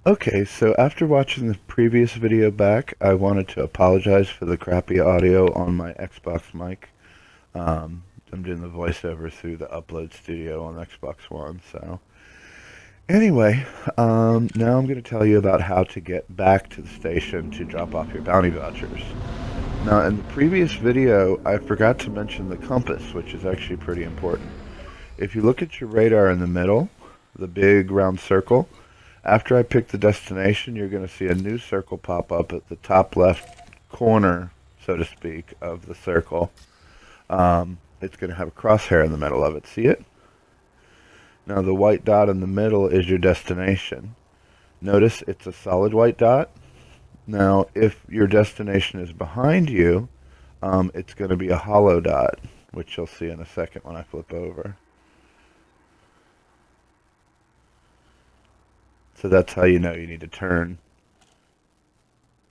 Okay, so after watching the previous video back, I wanted to apologize for the crappy audio on my Xbox mic. I'm doing the voiceover through the Upload Studio on Xbox One, so... Anyway, now I'm going to tell you about how to get back to the station to drop off your bounty vouchers. Now, in the previous video, I forgot to mention the compass, which is actually pretty important. If you look at your radar in the middle, the big round circle, after I pick the destination, you're going to see a new circle pop up at the top left corner, so to speak, of the circle. It's going to have a crosshair in the middle of it. See it? Now the white dot in the middle is your destination. Notice it's a solid white dot. Now if your destination is behind you, it's going to be a hollow dot, which you'll see in a second when I flip over. So that's how you know you need to turn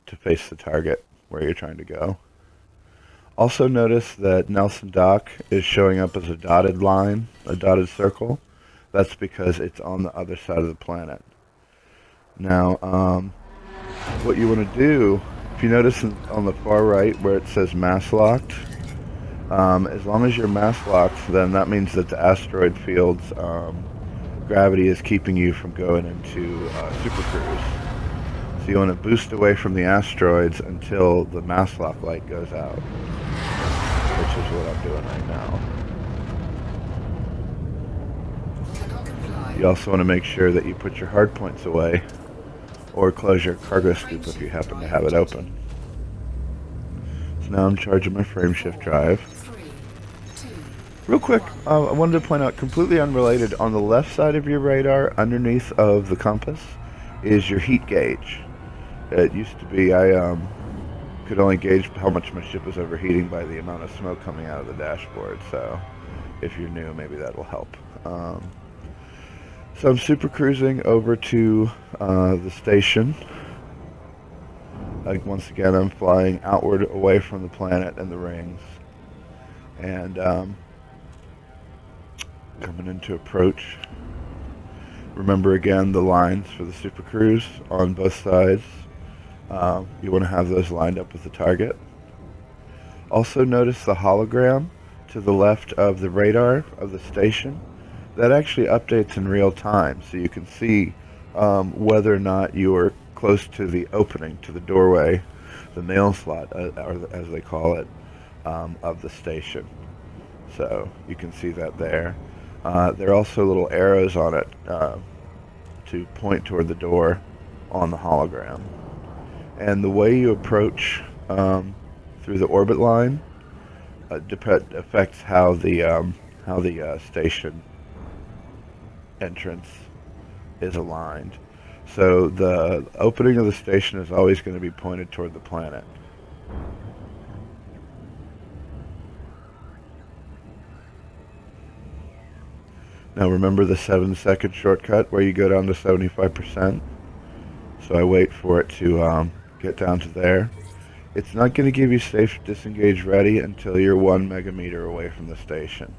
to face the target where you're trying to go. Also notice that Nelson Dock is showing up as a dotted line, a dotted circle. That's because it's on the other side of the planet. Now, what you want to do, if you notice on the far right where it says mass locked, as long as you're mass locked, then that means that the asteroid field's gravity is keeping you from going into super cruise. So you want to boost away from the asteroids until the mass lock light goes out, which is what I'm doing right now. You also want to make sure that you put your hard points away or close your cargo scoop if you happen to have it open. So now I'm charging my frame shift drive. Real quick, I wanted to point out, completely unrelated, on the left side of your radar, underneath of the compass, is your heat gauge. It used to be, I could only gauge how much my ship was overheating by the amount of smoke coming out of the dashboard, so if you're new, maybe that will help. So I'm super cruising over to the station. Once again, I'm flying outward away from the planet and the rings. And coming into approach. Remember again the lines for the super cruise on both sides. You want to have those lined up with the target. Also notice the hologram to the left of the radar of the station. That actually updates in real time, so you can see whether or not you are close to the opening, to the doorway, the mail slot, or as they call it, of the station. So you can see that there. There are also little arrows on it to point toward the door on the hologram. And the way you approach through the orbit line affects how the station entrance is aligned. So the opening of the station is always going to be pointed toward the planet. Now remember the 7-second shortcut where you go down to 75%? So I wait for it to get down to there. It's not going to give you safe disengage ready until you're 1 megameter away from the station.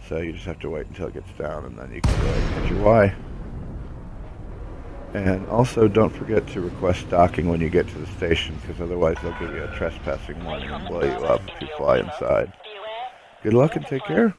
So you just have to wait until it gets down, and then you can go ahead and hit your Y. And also don't forget to request docking when you get to the station, because otherwise they'll give you a trespassing warning and blow you up if you fly inside. Good luck and take care.